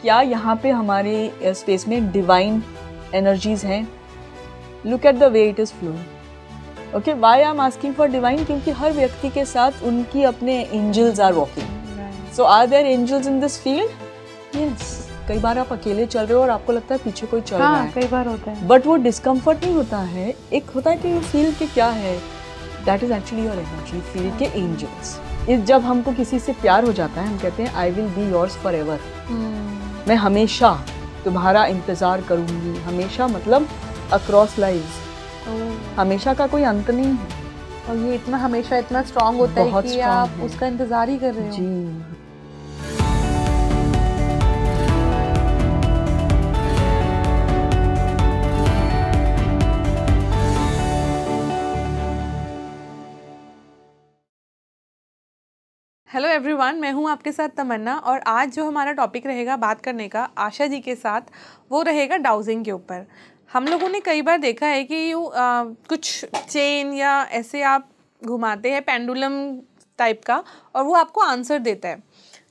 क्या यहाँ पे हमारे स्पेस में डिवाइन एनर्जीज हैं? Look at the way it is flowing. Okay, why I am asking for divine? क्योंकि हर व्यक्ति के साथ उनकी अपने angels are walking. So are there angels in this field? Yes. कई बार आप अकेले चल रहे हो और आपको लगता है पीछे कोई चल रहा है, कई बार होता है, बट वो डिस्कम्फर्ट नहीं होता है। एक होता है कि यू फील कि क्या है, that is actually your energy field के एंजल्स। जब हमको किसी से प्यार हो जाता है, हम कहते हैं I will be yours for ever. मैं हमेशा तुम्हारा इंतजार करूंगी, हमेशा मतलब अक्रॉस लाइव्स, हमेशा का कोई अंत नहीं है। और ये इतना हमेशा इतना स्ट्रांग होता है कि आप उसका इंतजार ही कर रहे हो। जी। हेलो एवरीवन, मैं हूं आपके साथ तमन्ना और आज जो हमारा टॉपिक रहेगा बात करने का आशा जी के साथ, वो रहेगा डाउजिंग के ऊपर। हम लोगों ने कई बार देखा है कि कुछ चेन या ऐसे आप घुमाते हैं पेंडुलम टाइप का और वो आपको आंसर देता है,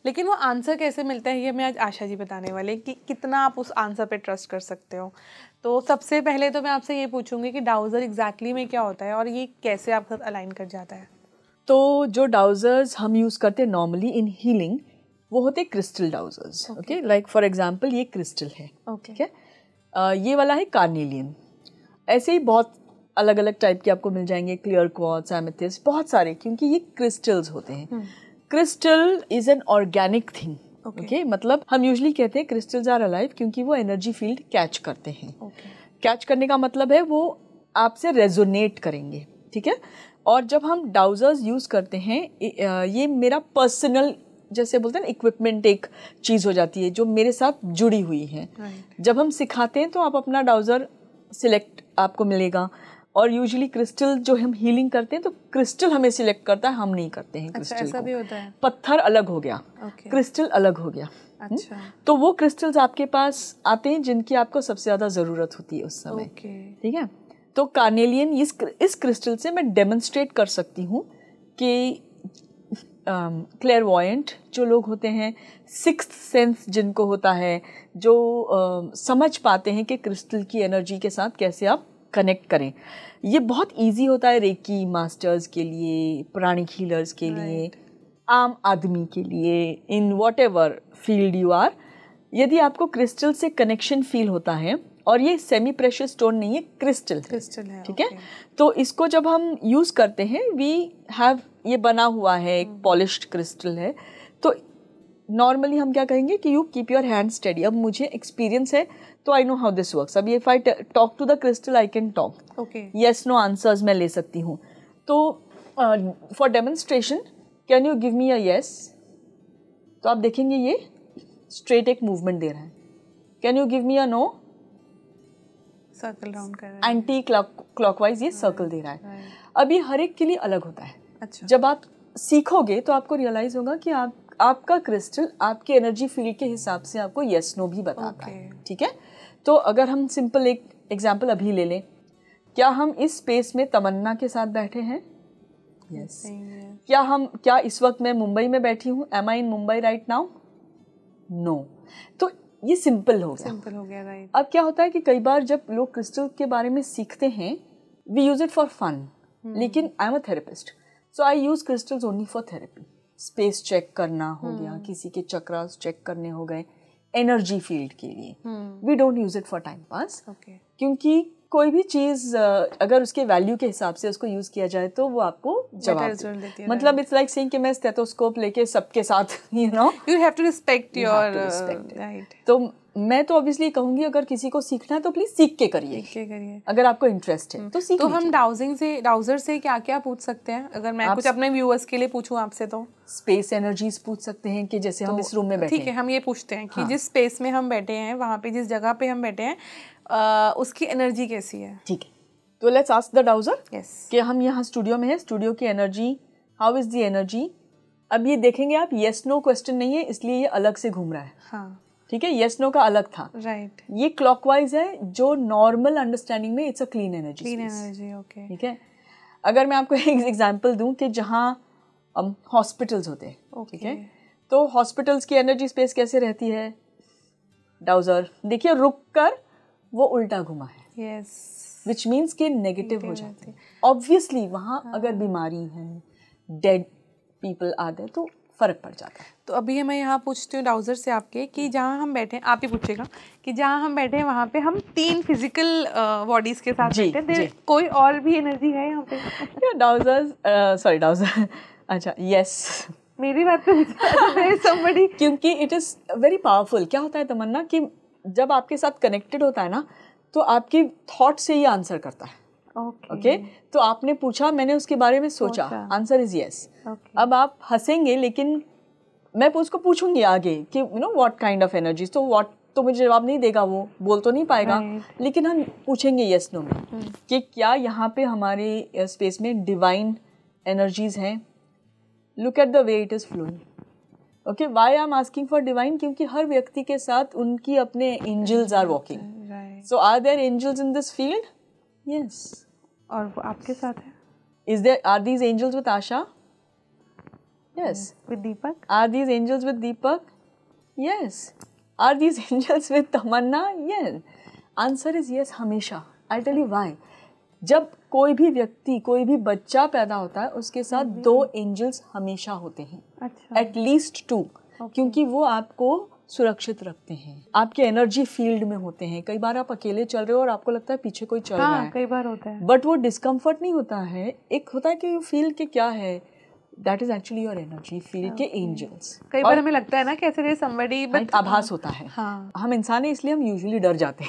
लेकिन वो आंसर कैसे मिलता है ये मैं आज आशा जी बताने वाले कि कितना आप उस आंसर पे ट्रस्ट कर सकते हो। तो सबसे पहले तो मैं आपसे ये पूछूंगी कि डाउजर एग्जैक्टली में क्या होता है और ये कैसे आपके साथ अलाइन कर जाता है। तो जो डाउजर्स हम यूज़ करते हैं नॉर्मली इन हीलिंग, वो होते crystal dowsers. Okay, like for example ये क्रिस्टल है, ठीक है। ये वाला है कार्नेलियन। ऐसे ही बहुत अलग अलग टाइप के आपको मिल जाएंगे, क्लियर क्वार्ट्ज, एमेथिस्ट, बहुत सारे, क्योंकि ये क्रिस्टल्स होते हैं। Crystal is an organic thing. Okay, मतलब हम यूजुअली कहते हैं क्रिस्टल्स आर अलाइव क्योंकि वो एनर्जी फील्ड कैच करते हैं। कैच करने का मतलब है वो आपसे रेजोनेट करेंगे, ठीक है। और जब हम डाउजर्स यूज़ करते हैं, ये मेरा पर्सनल, जैसे बोलते हैं ना, इक्विपमेंट एक चीज़ हो जाती है जो मेरे साथ जुड़ी हुई है। जब हम सिखाते हैं तो आप अपना डाउजर सिलेक्ट आपको मिलेगा, और यूजुअली क्रिस्टल जो हम हीलिंग करते हैं तो क्रिस्टल हमें सिलेक्ट करता है, हम नहीं करते हैं क्रिस्टल। अच्छा, ऐसा भी होता है। पत्थर अलग हो गया, क्रिस्टल अलग हो गया। अच्छा। तो वो क्रिस्टल्स आपके पास आते हैं जिनकी आपको सबसे ज़्यादा ज़रूरत होती है उस समय, ठीक है। तो कार्नेलियन इस क्रिस्टल से मैं डेमोन्स्ट्रेट कर सकती हूँ कि क्लेयरवॉयंट जो लोग होते हैं, सिक्स्थ सेंस जिनको होता है, जो समझ पाते हैं कि क्रिस्टल की एनर्जी के साथ कैसे आप कनेक्ट करें, ये बहुत इजी होता है रेकी मास्टर्स के लिए, प्राणिक हीलर्स के लिए, आम आदमी के लिए, in whatever field you are. यदि आपको क्रिस्टल से कनेक्शन फील होता है, और ये सेमी प्रेशियस स्टोन नहीं है, क्रिस्टल है, ठीक है। तो इसको जब हम यूज़ करते हैं, वी हैव, ये बना हुआ है, एक पॉलिश्ड क्रिस्टल है। तो नॉर्मली हम क्या कहेंगे कि you keep your hand steady. अब मुझे एक्सपीरियंस है तो I know how this works. अब if I talk to the crystal I can talk, yes no answers मैं ले सकती हूँ। तो for demonstration, can you give me a yes? तो आप देखेंगे ये स्ट्रेट एक मूवमेंट दे रहा है। Can you give me a no? Circle round कर रहा है। एंटी क्लॉकवाइज ये सर्कल दे रहा है। अब ये हर एक के लिए अलग होता है। अच्छा। जब आप सीखोगे तो आपको रियलाइज होगा कि आपका क्रिस्टल आपके एनर्जी फील्ड के हिसाब से आपको यस नो भी बताता है, ठीक है। तो अगर हम सिंपल एक एग्जांपल अभी ले लें, क्या हम इस स्पेस में तमन्ना के साथ बैठे हैं? यस। क्या इस वक्त मैं मुंबई में बैठी हूँ? एम आई इन मुंबई राइट नाउ? नो। तो ये सिंपल हो गया, राइट। अब क्या होता है कि कई बार जब लोग क्रिस्टल के बारे में सीखते हैं, we use it for fun, लेकिन I am a therapist, so I use crystals only for therapy. Space check करना हो गया, किसी के चक्रास चेक करने हो गए, एनर्जी फील्ड के लिए। We don't use it for time pass, क्योंकि कोई भी चीज़ अगर उसके वैल्यू के हिसाब से उसको यूज़ किया जाए तो वो आपको जवाब देती है। मतलब इट्स लाइक सेइंग कि मैं स्टेथोस्कोप लेके सबके साथ you have to respect your right. तो मैं तो ऑब्वियसली कहूँगी अगर किसी को सीखना है तो प्लीज सीख के करिए, अगर आपको इंटरेस्ट है तो सीख लीजिए। तो हम डाउजर से क्या क्या पूछ सकते हैं? अगर मैं कुछ अपने व्यूअर्स के लिए पूछूं आपसे, तो स्पेस एनर्जीज पूछ सकते हैं कि जैसे हम इस रूम में बैठे हैं, ठीक है, हम ये पूछते हैं कि जिस स्पेस में हम बैठे हैं, वहाँ पे जिस जगह पे हम बैठे हैं, उसकी एनर्जी कैसी है? ठीक है, तो let's ask the dowser. Yes. कि हम यहाँ स्टूडियो में हैं, स्टूडियो की energy, how is the energy? अब ये देखेंगे आप, येस नो क्वेश्चन नहीं है, इसलिए ये अलग से घूम रहा है। हाँ, ठीक है, येस नो का अलग था, राइट। ये क्लॉकवाइज है, जो नॉर्मल अंडरस्टैंडिंग में it's a clean energy, okay, ठीक है। अगर मैं आपको एक एग्जांपल दूं कि जहाँ हॉस्पिटल्स होते हैं, ठीक है, तो हॉस्पिटल्स की एनर्जी स्पेस कैसे रहती है? डाउजर देखिए रुक कर वो उल्टा घुमा है, यस, विच मीन्स कि नेगेटिव हो जाते हैं। ऑब्वियसली वहाँ अगर बीमारी है, डेड पीपल आ गए तो फर्क पड़ जाता है। तो अभी मैं यहाँ पूछती हूँ डाउजर से आपके कि जहाँ हम बैठे हैं, आप ही पूछेगा कि जहाँ हम बैठे हैं वहाँ पे हम 3 फिजिकल बॉडीज के साथ बैठे हैं, कोई और भी एनर्जी है यहाँ पे? डाउजर अच्छा, यस, मेरी बात तो somebody क्योंकि इट इज वेरी पावरफुल। क्या होता है तमन्ना कि जब आपके साथ कनेक्टेड होता है ना तो आपकी थॉट से ही आंसर करता है। ओके, तो आपने पूछा, मैंने उसके बारे में सोचा, आंसर इज यस। अब आप हंसेंगे लेकिन मैं उसको पूछूंगी आगे कि you know what kind of energy, तो व्हाट तो मुझे जवाब नहीं देगा, वो बोल तो नहीं पाएगा, लेकिन हम पूछेंगे यस नो में कि क्या यहाँ पे हमारे स्पेस में डिवाइन एनर्जीज हैं। Look at the way it is flowing. Okay, why I am asking for divine, क्योंकि हर व्यक्ति के साथ उनकी अपने angels are walking. So are there angels in this field? Yes. और वो आपके साथ है? Is there, are these angels with Asha? Yes. With Deepak? Are these angels with Deepak? Yes. Are these angels with Tamanna? Yes. Answer is yes हमेशा। आई tell you why. जब कोई भी व्यक्ति, कोई भी बच्चा पैदा होता है उसके साथ 2 एंजल्स हमेशा होते हैं। अच्छा। एटलीस्ट 2, क्योंकि वो आपको सुरक्षित रखते हैं, आपके एनर्जी फील्ड में होते हैं। कई बार आप अकेले चल रहे हो और आपको लगता है पीछे कोई चल रहा है, कई बार होता है, बट वो डिस्कम्फर्ट नहीं होता है। एक होता है कि यू फील कि क्या है, that is actually your energy field के एंजल्स। कई बार हमें लगता है ना कैसे somebody, बट आभास होता है। हाँ, हम इंसान है इसलिए हम यूजुअली डर जाते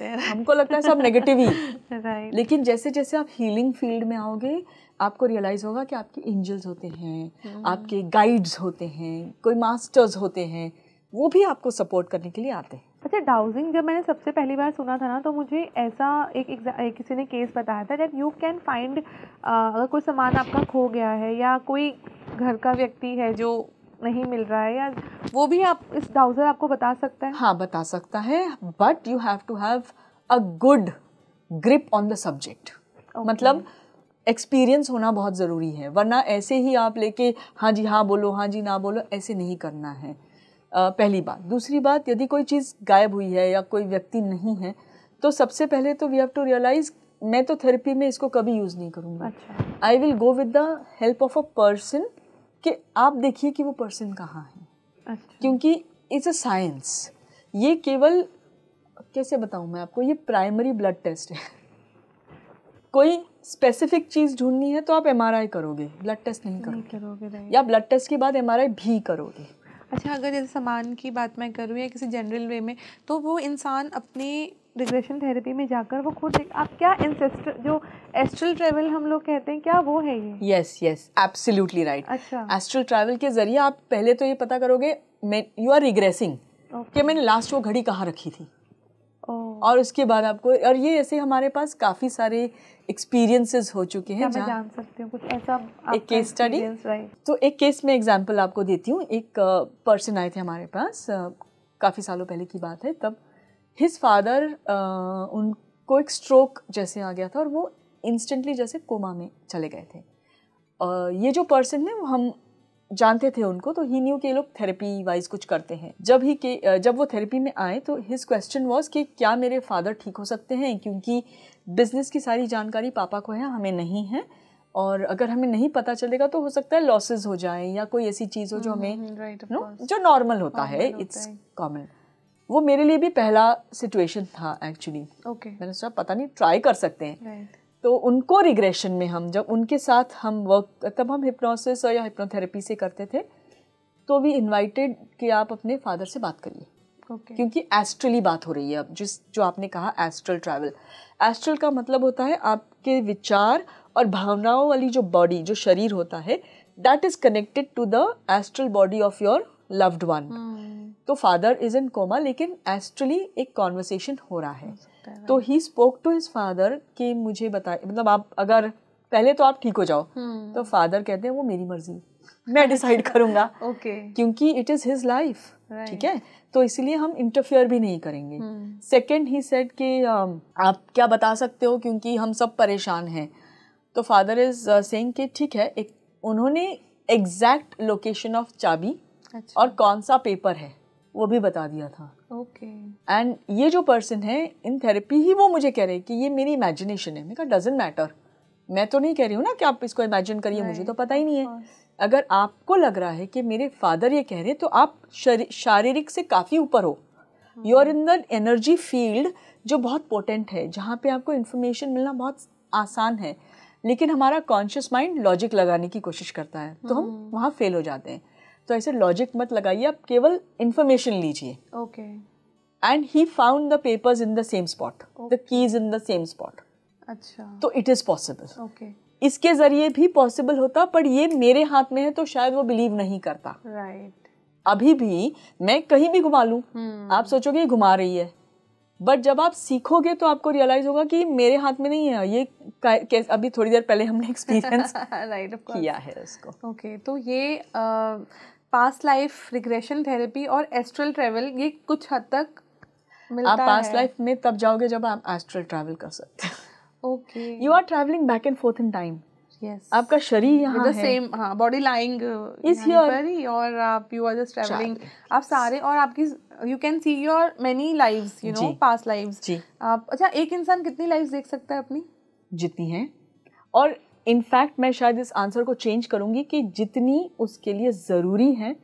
हैं, हमको लगता है सब नेगेटिव ही। राइट। लेकिन जैसे जैसे आप हीलिंग फील्ड में आओगे आपको रियलाइज होगा कि आपके एंजल्स होते हैं, आपके गाइड्स होते हैं, कोई मास्टर्स होते हैं, वो भी आपको सपोर्ट करने के लिए आते हैं। अच्छा, डाउजिंग जब मैंने सबसे पहली बार सुना था ना तो मुझे ऐसा एक किसी ने केस बताया था दैट यू कैन फाइंड, अगर कोई सामान आपका खो गया है या कोई घर का व्यक्ति है जो नहीं मिल रहा है, या वो भी आप इस डाउजर आपको बता सकता है? हाँ, बता सकता है, but you have to have a good grip on the subject. मतलब एक्सपीरियंस होना बहुत ज़रूरी है, वरना ऐसे ही आप लेके हाँ जी हाँ बोलो, हाँ जी ना बोलो, ऐसे नहीं करना है। पहली बात। दूसरी बात, यदि कोई चीज़ गायब हुई है या कोई व्यक्ति नहीं है तो सबसे पहले तो वी हैव टू रियलाइज, मैं तो थेरेपी में इसको कभी यूज़ नहीं करूँगी। अच्छा। I will go with the help of a person कि आप देखिए कि वो पर्सन कहाँ है। अच्छा। क्योंकि इट्स अ साइंस, ये केवल कैसे बताऊँ मैं आपको, ये प्राइमरी ब्लड टेस्ट है। कोई स्पेसिफिक चीज़ ढूंढनी है तो आप MRI करोगे, ब्लड टेस्ट नहीं करोगे, या ब्लड टेस्ट के बाद MRI भी करोगे। अच्छा, अगर जैसे सामान की बात मैं करूँ या किसी जनरल वे में, तो वो इंसान अपनी रिग्रेशन थेरेपी में जाकर वो खुद, आप क्या एंसेस्टर, जो एस्ट्रल ट्रैवल हम लोग कहते हैं, क्या वो है ये? Yes, absolutely right. अच्छा। एस्ट्रल ट्रैवल के जरिए आप पहले तो ये पता करोगे यू आर रिग्रेसिंग, कि मैंने लास्ट वो घड़ी कहाँ रखी थी। और उसके बाद आपको, और ये ऐसे हमारे पास काफ़ी सारे एक्सपीरियंसेस हो चुके हैं। मैं जान सकती हूँ कुछ ऐसा एक केस स्टडी? तो एक केस में एग्जांपल आपको देती हूँ। एक पर्सन आए थे हमारे पास, काफ़ी सालों पहले की बात है। तब हिज फादर, उनको एक स्ट्रोक जैसे आ गया था और वो इंस्टेंटली जैसे कोमा में चले गए थे। ये जो पर्सन है वो हम जानते थे उनको, तो ही न्यू कि ये लोग थेरेपी वाइज कुछ करते हैं। जब वो थेरेपी में आए तो हिज क्वेश्चन वाज कि क्या मेरे फादर ठीक हो सकते हैं, क्योंकि बिजनेस की सारी जानकारी पापा को है, हमें नहीं है, और अगर हमें नहीं पता चलेगा तो हो सकता है लॉसेस हो जाए या कोई ऐसी चीज़ हो जो हमें जो नॉर्मल होता है, इट्स कॉमन। वो मेरे लिए भी पहला सिचुएशन था एक्चुअली। मैंने सोचा पता नहीं, ट्राई कर सकते हैं। तो उनको रिग्रेशन में हम जब उनके साथ हम वर्क, तब हम हिप्नोसिस या हिप्नोथेरेपी से करते थे, तो भी इनवाइटेड कि आप अपने फादर से बात करिए। क्योंकि एस्ट्रली बात हो रही है। अब जो आपने कहा एस्ट्रल ट्रैवल, एस्ट्रल का मतलब होता है आपके विचार और भावनाओं वाली जो बॉडी, जो शरीर होता है, that is connected to the astral body of your loved one. तो फादर इज इन कोमा, लेकिन एस्ट्रली एक कॉन्वर्सेशन हो रहा है। तो he spoke to his father कि मुझे बताए, मतलब आप अगर पहले तो आप ठीक हो जाओ। तो फादर कहते हैं वो मेरी मर्जी, मैं डिसाइड करूंगा, क्योंकि इट इज हिज लाइफ। ठीक है, तो इसलिए हम इंटरफेयर भी नहीं करेंगे। सेकेंड ही सेड कि आप क्या बता सकते हो, क्योंकि हम सब परेशान हैं। तो फादर इज सेइंग कि ठीक है, उन्होंने एग्जैक्ट लोकेशन ऑफ चाबी और कौन सा पेपर है वो भी बता दिया था। ओके। एंड ये जो पर्सन है इन थेरेपी ही वो मुझे कह रहे हैं कि ये मेरी इमेजिनेशन है। मैं कहा डजंट मैटर, मैं तो नहीं कह रही हूँ ना कि आप इसको इमेजिन करिए, मुझे तो पता ही नहीं है। अगर आपको लग रहा है कि मेरे फादर ये कह रहे हैं तो आप शारीरिक से काफ़ी ऊपर हो, you are in the energy field जो बहुत पोटेंट है, जहाँ पे आपको इन्फॉर्मेशन मिलना बहुत आसान है, लेकिन हमारा कॉन्शियस माइंड लॉजिक लगाने की कोशिश करता है, तो हम वहाँ फेल हो जाते हैं। तो ऐसे लॉजिक मत लगाइए, आप केवल इन्फॉर्मेशन लीजिए। Okay. And he found the papers in the same spot, the keys in the same spot. अच्छा। तो इट इज़ पॉसिबल। ओके। इसके जरिए भी पॉसिबल होता, पर ये मेरे हाथ में है तो शायद वो बिलीव नहीं करता। राइट। अभी भी मैं कहीं भी घुमा लूँ, आप सोचोगे ये घुमा रही है, बट जब आप सीखोगे तो आपको रियलाइज होगा कि मेरे हाथ में नहीं है ये। अभी थोड़ी देर पहले हमने एक्सपीरियंस राइट किया है उसको। ओके। तो ये पास्ट लाइफ रिग्रेशन थेरेपी और एस्ट्रल ट्रैवल ये कुछ हद तक मिलता आप पास्ट है। लाइफ में तब जाओगे जब आप एस्ट्रल ट्रैवल कर सकते हैं। Okay. You are travelling back and forth in time. Yes. आपका शरीर यहाँ है, सेम, हाँ, बॉडी लाइंग इस here पर ही, और आप यू आर जस्ट ट्रैवलिंग, आप सारे, और आपकी you can see your many lives, you know, past lives जी। आप अच्छा, एक इंसान कितनी लाइव्स देख सकता है अपनी? जितनी है। और इनफैक्ट मैं शायद इस आंसर को चेंज करूंगी कि जितनी उसके लिए ज़रूरी है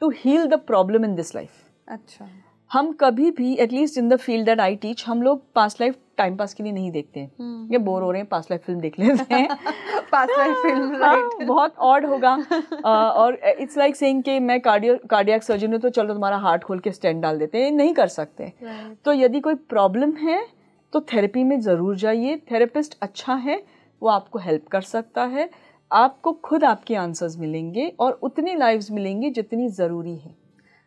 to heal the problem in this life. अच्छा। हम कभी भी, at least in the field that I teach, हम लोग पास्ट लाइफ टाइम पास के लिए नहीं देखते हैं। ये बोर हो रहे हैं, पास्ट लाइफ फिल्म देख लेते हैं। Past life film, right. बहुत ऑड होगा। और इट्स लाइक सेइंग कि मैं कार्डियक सर्जन हूँ तो चलो तुम्हारा हार्ट खोल के स्टेंट डाल देते हैं, नहीं कर सकते। तो यदि कोई प्रॉब्लम है तो थेरेपी में ज़रूर जाइए। थेरेपिस्ट अच्छा है, वो आपको हेल्प कर सकता है, आपको खुद आपके आंसर्स मिलेंगे और उतनी लाइव्स मिलेंगी जितनी ज़रूरी है।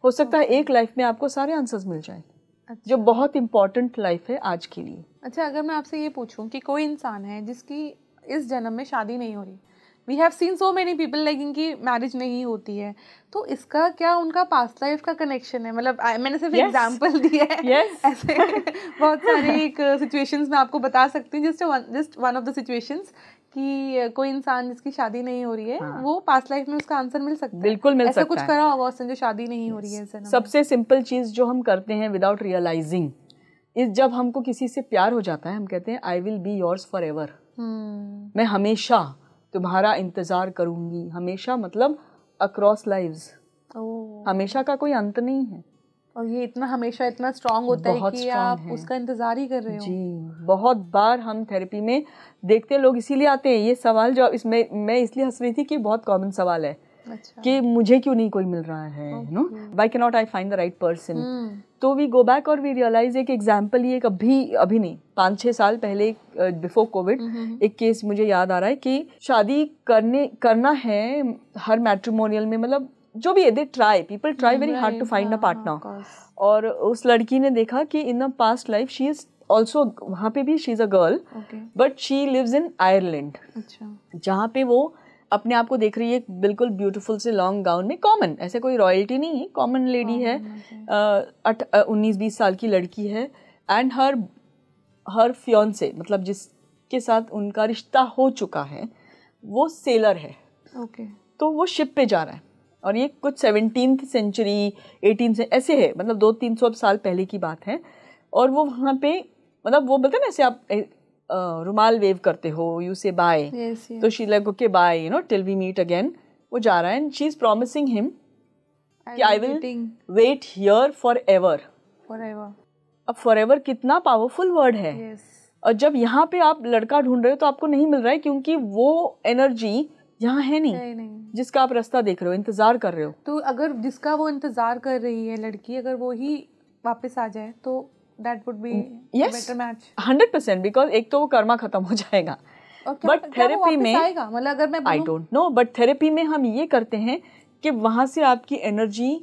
हो सकता है एक लाइफ में आपको सारे आंसर्स मिल जाएं। अच्छा। जो बहुत इंपॉर्टेंट लाइफ है आज के लिए। अच्छा, अगर मैं आपसे ये पूछूं कि कोई इंसान है जिसकी इस जन्म में शादी नहीं हो रही, we have seen so many people like इनकी मैरिज नहीं होती है, तो इसका क्या उनका पास्ट लाइफ का कनेक्शन है? मतलब मैंने सिर्फ एग्जांपल दिया है। ऐसे बहुत सारे एक सिचुएशंस मैं आपको बता सकती हूँ, just one of the situations, कि कोई इंसान जिसकी शादी नहीं हो रही है, वो पास्ट लाइफ में उसका आंसर मिल सकता है। बिल्कुल मिल सकता है। ऐसा कुछ करा होगा उसने जो शादी नहीं हो रही है। सबसे सिंपल चीज जो हम करते हैं विदाउट रियलाइजिंग, इस जब हमको किसी से प्यार हो जाता है, हम कहते हैं I will be yours for ever. मैं हमेशा तुम्हारा इंतजार करूंगी। हमेशा मतलब अक्रॉस लाइव्स। हमेशा का कोई अंत नहीं है। और ये इतना हमेशा इतना स्ट्रांग होता है कि आप उसका इंतजार ही कर रहे हो। जी, बहुत बार हम थेरेपी में देखते लोग इसीलिए आते हैं। ये सवाल जो इसमें मैं इसलिए हंस रही थी कि बहुत कॉमन सवाल है। अच्छा। कि मुझे क्यों नहीं कोई मिल रहा है, you know, why can not I find the right person. तो वी गो बैक और वी रियलाइज एक एग्जाम्पल, ये अभी नहीं 5-6 साल पहले बिफोर कोविड एक केस मुझे याद आ रहा है कि शादी करना है हर मैट्रिमोनियल में, मतलब जो भी है, they try, people try very hard to find a partner. और उस लड़की ने देखा कि in a past life she is also, वहाँ पे भी she is a girl, but she lives in Ireland. अच्छा। जहाँ पे वो अपने आप को देख रही है बिल्कुल ब्यूटीफुल से लॉन्ग गाउन में, कॉमन, ऐसे कोई रॉयल्टी नहीं है, कॉमन लेडी है, 19-20 साल की लड़की है। एंड हर फियांसे, मतलब जिसके साथ उनका रिश्ता हो चुका है, वो सेलर है। तो वो शिप पे जा रहा है, और ये कुछ 17th सेंचुरी 18 से ऐसे है, मतलब 200-300 साल पहले की बात है। और वो वहाँ पे, मतलब वो बोलते हैं ना, ऐसे आप रुमाल वेव करते हो, यू से बाय, तो she like okay bye, you know, till we meet again. वो जा रहा है and she is promising him कि I will wait here forever. अब फॉर एवर कितना पावरफुल वर्ड है। और जब यहाँ पे आप लड़का ढूंढ रहे हो तो आपको नहीं मिल रहा है, क्योंकि वो एनर्जी यहाँ है नहीं जिसका आप रास्ता देख रहे हो, इंतजार कर रहे हो। तो अगर जिसका वो इंतजार कर रही है लड़की, अगर वो ही वापस आ जाए तो that would be better match 100%, because एक तो वो कर्मा खत्म हो जाएगा। बट थेरेपी में मतलब अगर मैं I don't know, but therapy में हम ये करते हैं कि वहां से आपकी एनर्जी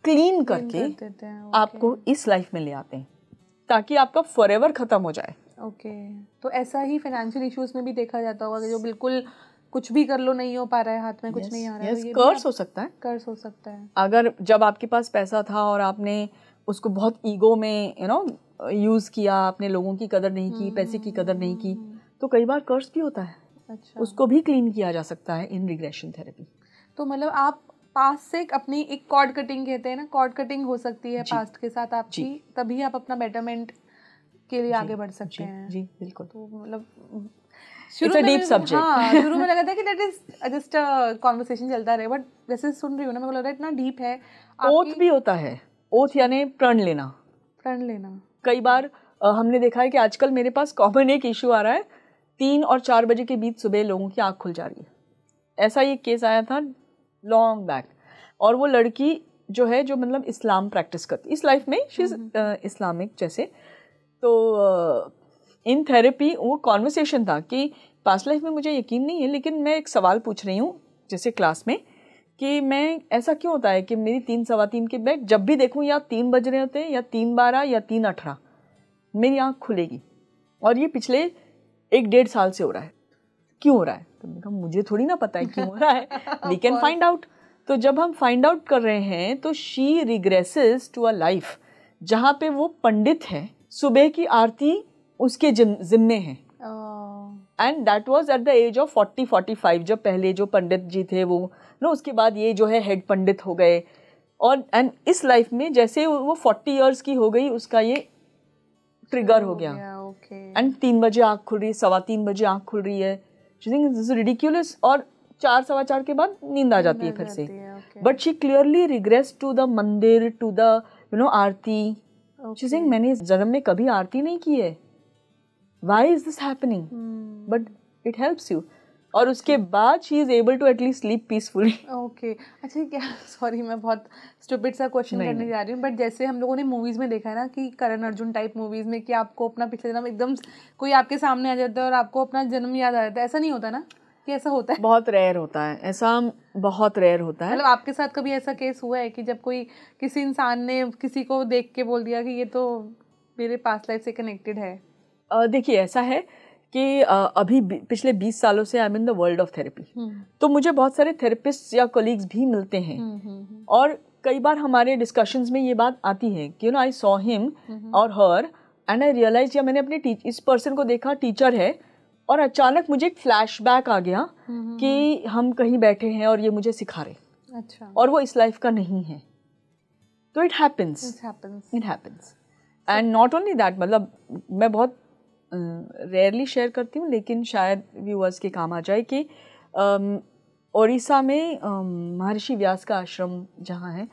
क्लीन करके आपको इस लाइफ में ले आते हैं, ताकि आपका फॉरएवर खत्म हो जाए। ओके। तो ऐसा ही फाइनेंशियल इश्यूज में भी देखा जाता होगा कि जो बिल्कुल कुछ भी कर लो नहीं हो पा रहा है, हाथ में कुछ नहीं आ रहा है। कर्स हो सकता है, कर्स हो सकता है। अगर जब आपके पास पैसा था और आपने उसको बहुत ईगो में, यू नो, यूज किया, आपने लोगों की कदर नहीं की, पैसे की कदर नहीं की, तो कई बार कर्स भी होता है। अच्छा। उसको भी क्लीन किया जा सकता है इन रिग्रेशन थेरेपी। तो मतलब आप पास्ट से अपनी एक कॉर्ड कटिंग कहते हैं ना, कॉर्ड कटिंग हो सकती है पास्ट के साथ आपकी, तभी आप अपना बेटरमेंट के लिए आगे बढ़ सकते हैं। जी बिल्कुल। तो मतलब शुरू में शुरू में लगा था कि that is just a conversation चलता रहे, बट जैसे सुन रही हूँ ना मेरे को लग रहा है इतना डीप है। ओथ भी होता है, ओथ यानी प्रण लेना। प्रण लेना कई बार हमने देखा है कि आजकल मेरे पास कॉमन एक इशू आ रहा है, 3 और 4 बजे के बीच सुबह लोगों की आँख खुल जा रही है। ऐसा ही एक केस आया था लॉन्ग बैक, और वो लड़की जो है जो मतलब इस्लाम प्रैक्टिस करती इस लाइफ में, शी इज इस्लामिक जैसे। तो इन थेरेपी वो कॉन्वर्सेशन था कि पास्ट लाइफ में मुझे यकीन नहीं है, लेकिन मैं एक सवाल पूछ रही हूँ जैसे क्लास में कि मैं ऐसा क्यों होता है कि मेरी 3 सवा 3 के बैग जब भी देखूँ या 3 बज रहे होते हैं या 3:12 या 3:18 मेरी आँख खुलेगी, और ये पिछले 1-1.5 साल से हो रहा है। क्यों हो रहा है? तो मैंने कहा मुझे थोड़ी ना पता है क्यों हो रहा है, वी कैन फाइंड आउट। तो जब हम फाइंड आउट कर रहे हैं तो शी रिग्रेसेस टू अ लाइफ जहाँ पे वो पंडित है, सुबह की आरती उसके जिम्मे है, and that was at the age of 40-45, जब पहले जो पंडित जी थे वो ना, उसके बाद ये जो है हेड पंडित हो गए, और एंड इस लाइफ में जैसे वो 40 इयर्स की हो गई उसका ये ट्रिगर हो गया, एंड 3 बजे आँख खुल रही है, 3:15 बजे आँख खुल रही है। She think this is ridiculous, और 4 सवा 4 के बाद नींद आ जाती है फिर से। But she clearly regress to the mandir, to the aarti. She think मैंने इस जन्म में कभी आरती नहीं की है, why is this happening, but it helps you. और उसके बाद she is able to at least sleep peacefully. Okay अच्छा, क्या सॉरी मैं बहुत स्टूपिड सा क्वेश्चन करने जा रही हूँ, बट जैसे हम लोगों ने मूवीज में देखा है ना कि करण अर्जुन टाइप मूवीज में कि आपको अपना पिछले जन्म एकदम कोई आपके सामने आ जाता है और आपको अपना जन्म याद आ जाता है, ऐसा नहीं होता ना कि ऐसा होता है? बहुत रेयर होता है, ऐसा बहुत रेयर होता है। मतलब आपके साथ कभी ऐसा केस हुआ है कि जब कोई किसी इंसान ने किसी को देख के बोल दिया कि ये तो मेरे पास्ट लाइफ से कनेक्टेड है? देखिए ऐसा है कि अभी पिछले 20 सालों से I am in the world of therapy, तो मुझे बहुत सारे थेरेपिस्ट या कोलीग्स भी मिलते हैं, और कई बार हमारे डिस्कशंस में ये बात आती है कि आई सॉ हिम और हर एंड आई रियलाइज, या मैंने अपने इस पर्सन को देखा, टीचर है, और अचानक मुझे एक फ्लैशबैक आ गया कि हम कहीं बैठे हैं और ये मुझे सिखा रहे, अच्छा, और वो इस लाइफ का नहीं है। तो it happens and not only that, मतलब मैं बहुत रेयरली शेयर करती हूँ, लेकिन शायद व्यूअर्स के काम आ जाए कि ओडिशा में महर्षि व्यास का आश्रम जहाँ है,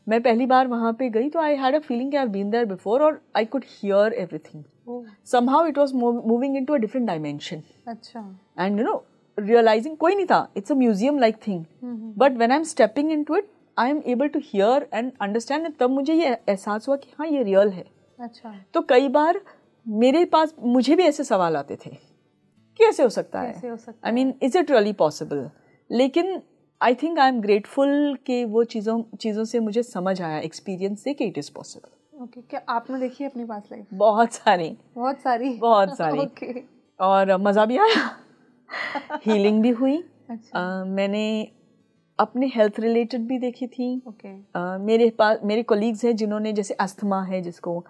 मैं पहली बार वहाँ पे गई तो I had a feeling I have been there before, और I could hear everything, somehow it was moving into a different dimension. अच्छा, and realizing कोई नहीं था, it's a museum like thing, but when I'm stepping into it I am able to hear and understand, तब मुझे ये एहसास हुआ कि हाँ ये रियल है। अच्छा, तो कई बार मेरे पास मुझे भी ऐसे सवाल आते थे, कैसे हो सकता है, I mean is it really possible, लेकिन I think I am grateful कि वो चीज़ों से मुझे समझ आया, एक्सपीरियंस से, कि इट इज़ पॉसिबल। ओके, क्या आपने देखी है अपनी पास्ट लाइफ? बहुत सारी ओके, और मज़ा भी आया, हीलिंग भी हुई। अच्छा, मैंने अपने हेल्थ रिलेटेड भी देखी थी। ओके, मेरे कोलीग्स हैं जिन्होंने, जैसे अस्थमा है जिसको,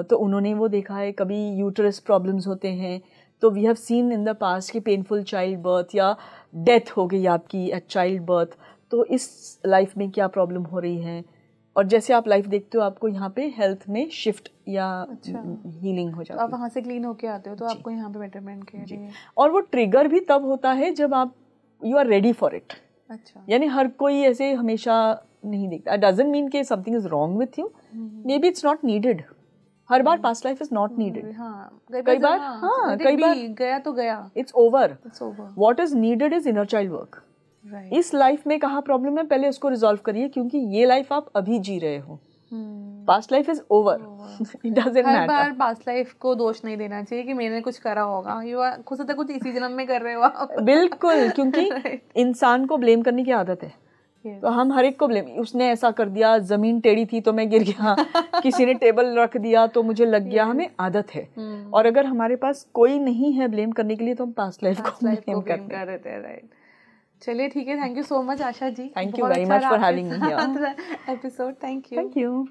तो उन्होंने वो देखा है, कभी यूटरस प्रॉब्लम्स होते हैं, तो we have seen in the past कि पेनफुल चाइल्ड बर्थ या डेथ हो गई आपकी एट चाइल्ड बर्थ, तो इस लाइफ में क्या प्रॉब्लम हो रही है, और जैसे आप लाइफ देखते हो आपको यहाँ पे हेल्थ में शिफ्ट या हीलिंग हो जाती है, आप वहाँ से क्लीन होके आते हो तो आपको यहाँ पे बेटरमेंट के लिए, और वो ट्रिगर भी तब होता है जब आप you are ready for it. अच्छा, यानी हर कोई ऐसे हमेशा नहीं देखता, डजंट मीन कि something is wrong with you, maybe it's not needed, हर बार past life is not needed, कई बार गया तो गया, it's over, what is needed is inner child work. इस लाइफ में कहाँ प्रॉब्लम है, पहले उसको रिजॉल्व करिए, क्योंकि ये लाइफ आप अभी जी रहे हो, past life is over, it doesn't matter. हर बार पास्ट लाइफ को दोष नहीं देना चाहिए कि मैंने कुछ करा होगा, यू आर खुद से कुछ इसी जन्म में कर रहे हो आप। बिल्कुल, क्योंकि इंसान को ब्लेम करने की आदत है, तो हम हर एक को ब्लेम, उसने ऐसा कर दिया, जमीन टेढ़ी थी तो मैं गिर गया, किसी ने टेबल रख दिया तो मुझे लग गया, हमें आदत है। और अगर हमारे पास कोई नहीं है ब्लेम करने के लिए तो हम पास्ट लाइफ को ब्लेम कर देते हैं। राइट, चलिए ठीक है, thank you so much Asha ji, thank you very much for having me here episode, thank you.